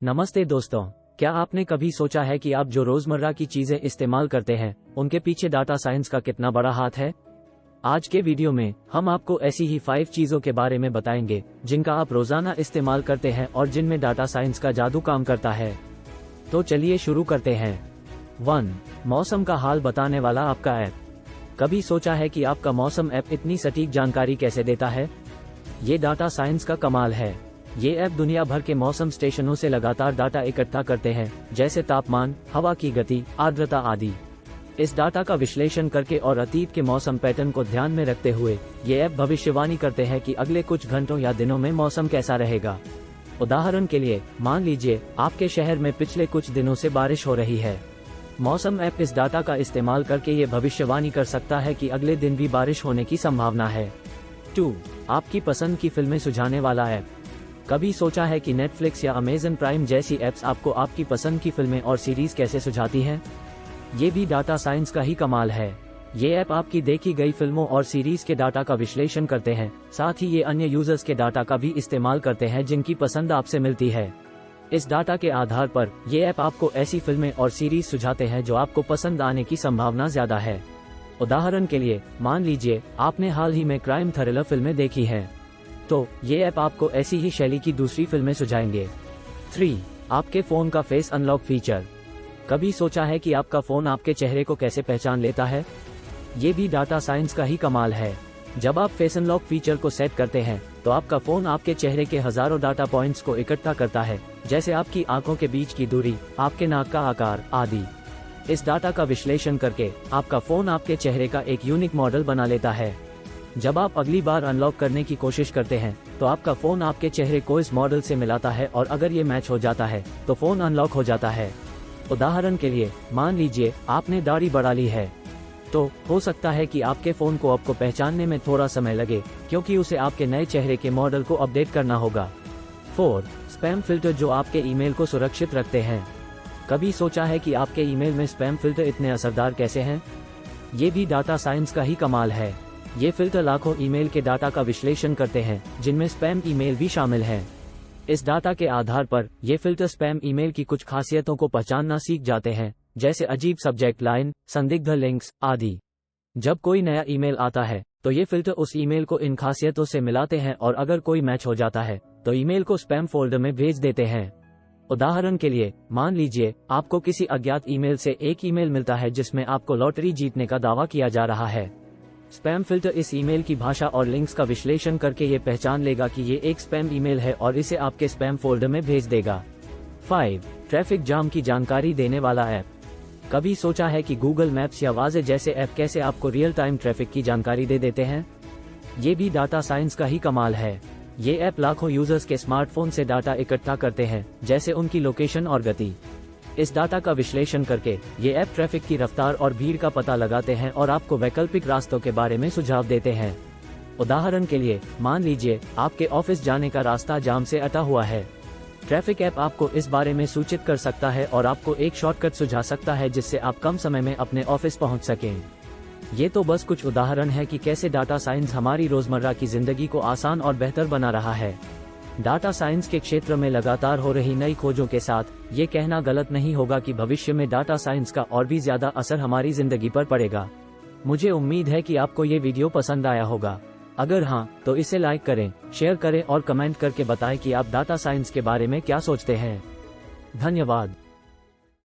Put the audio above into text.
नमस्ते दोस्तों, क्या आपने कभी सोचा है कि आप जो रोजमर्रा की चीजें इस्तेमाल करते हैं उनके पीछे डाटा साइंस का कितना बड़ा हाथ है। आज के वीडियो में हम आपको ऐसी ही 5 चीजों के बारे में बताएंगे जिनका आप रोजाना इस्तेमाल करते हैं और जिनमें डाटा साइंस का जादू काम करता है। तो चलिए शुरू करते हैं। 1. मौसम का हाल बताने वाला आपका ऐप। कभी सोचा है कि आपका मौसम ऐप इतनी सटीक जानकारी कैसे देता है? ये डाटा साइंस का कमाल है। ये ऐप दुनिया भर के मौसम स्टेशनों से लगातार डाटा इकट्ठा करते हैं, जैसे तापमान, हवा की गति, आर्द्रता आदि। इस डाटा का विश्लेषण करके और अतीत के मौसम पैटर्न को ध्यान में रखते हुए ये ऐप भविष्यवाणी करते हैं कि अगले कुछ घंटों या दिनों में मौसम कैसा रहेगा। उदाहरण के लिए, मान लीजिए आपके शहर में पिछले कुछ दिनों से बारिश हो रही है। मौसम ऐप इस डाटा का इस्तेमाल करके ये भविष्यवाणी कर सकता है कि अगले दिन भी बारिश होने की संभावना है। 2. आपकी पसंद की फिल्में सुझाने वाला ऐप। कभी सोचा है कि नेटफ्लिक्स या अमेज़न प्राइम जैसी ऐप्स आपको आपकी पसंद की फिल्में और सीरीज कैसे सुझाती हैं? ये भी डाटा साइंस का ही कमाल है। ये ऐप आपकी देखी गई फिल्मों और सीरीज के डाटा का विश्लेषण करते हैं, साथ ही ये अन्य यूजर्स के डाटा का भी इस्तेमाल करते हैं जिनकी पसंद आपसे मिलती है। इस डाटा के आधार पर ये ऐप आपको ऐसी फिल्में और सीरीज सुझाते हैं जो आपको पसंद आने की संभावना ज्यादा है। उदाहरण के लिए, मान लीजिए आपने हाल ही में क्राइम थ्रिलर फिल्में देखी हैं, तो ये ऐप आपको ऐसी ही शैली की दूसरी फिल्में सुझाएंगे। 3. आपके फोन का फेस अनलॉक फीचर। कभी सोचा है कि आपका फोन आपके चेहरे को कैसे पहचान लेता है? ये भी डाटा साइंस का ही कमाल है। जब आप फेस अनलॉक फीचर को सेट करते हैं तो आपका फोन आपके चेहरे के हजारों डाटा पॉइंट्स को इकट्ठा करता है, जैसे आपकी आंखों के बीच की दूरी, आपके नाक का आकार आदि। इस डाटा का विश्लेषण करके आपका फोन आपके चेहरे का एक यूनिक मॉडल बना लेता है। जब आप अगली बार अनलॉक करने की कोशिश करते हैं तो आपका फोन आपके चेहरे को इस मॉडल से मिलाता है और अगर ये मैच हो जाता है तो फोन अनलॉक हो जाता है। उदाहरण के लिए, मान लीजिए आपने दाढ़ी बढ़ा ली है, तो हो सकता है कि आपके फोन को आपको पहचानने में थोड़ा समय लगे, क्योंकि उसे आपके नए चेहरे के मॉडल को अपडेट करना होगा। 4. स्पैम फिल्टर जो आपके ईमेल को सुरक्षित रखते हैं। कभी सोचा है कि आपके ईमेल में स्पैम फिल्टर इतने असरदार कैसे हैं? ये भी डाटा साइंस का ही कमाल है। ये फिल्टर लाखों ईमेल के डाटा का विश्लेषण करते हैं, जिनमें स्पैम ईमेल भी शामिल हैं। इस डाटा के आधार पर ये फिल्टर स्पैम ईमेल की कुछ खासियतों को पहचानना सीख जाते हैं, जैसे अजीब सब्जेक्ट लाइन, संदिग्ध लिंक्स आदि। जब कोई नया ईमेल आता है तो ये फिल्टर उस ईमेल को इन खासियतों से मिलाते हैं और अगर कोई मैच हो जाता है तो ईमेल को स्पैम फोल्डर में भेज देते हैं। उदाहरण के लिए, मान लीजिए आपको किसी अज्ञात ईमेल से एक ईमेल मिलता है जिसमें आपको लॉटरी जीतने का दावा किया जा रहा है। स्पैम फिल्टर इस ईमेल की भाषा और लिंक्स का विश्लेषण करके ये पहचान लेगा कि ये एक स्पैम ईमेल है और इसे आपके स्पैम फोल्डर में भेज देगा। 5. ट्रैफिक जाम की जानकारी देने वाला ऐप। कभी सोचा है कि गूगल मैप्स या वाज़े जैसे ऐप कैसे आपको रियल टाइम ट्रैफिक की जानकारी दे देते हैं? ये भी डाटा साइंस का ही कमाल है। ये ऐप लाखों यूजर्स के स्मार्टफोन से डाटा इकट्ठा करते हैं, जैसे उनकी लोकेशन और गति। इस डाटा का विश्लेषण करके ये ऐप ट्रैफिक की रफ्तार और भीड़ का पता लगाते हैं और आपको वैकल्पिक रास्तों के बारे में सुझाव देते हैं। उदाहरण के लिए, मान लीजिए आपके ऑफिस जाने का रास्ता जाम से अटा हुआ है। ट्रैफिक ऐप आपको इस बारे में सूचित कर सकता है और आपको एक शॉर्टकट सुझा सकता है जिससे आप कम समय में अपने ऑफिस पहुंच सकें। ये तो बस कुछ उदाहरण है कि कैसे डाटा साइंस हमारी रोजमर्रा की जिंदगी को आसान और बेहतर बना रहा है। डाटा साइंस के क्षेत्र में लगातार हो रही नई खोजों के साथ ये कहना गलत नहीं होगा कि भविष्य में डाटा साइंस का और भी ज्यादा असर हमारी जिंदगी पर पड़ेगा। मुझे उम्मीद है कि आपको ये वीडियो पसंद आया होगा। अगर हाँ, तो इसे लाइक करें, शेयर करें और कमेंट करके बताएं कि आप डाटा साइंस के बारे में क्या सोचते हैं। धन्यवाद।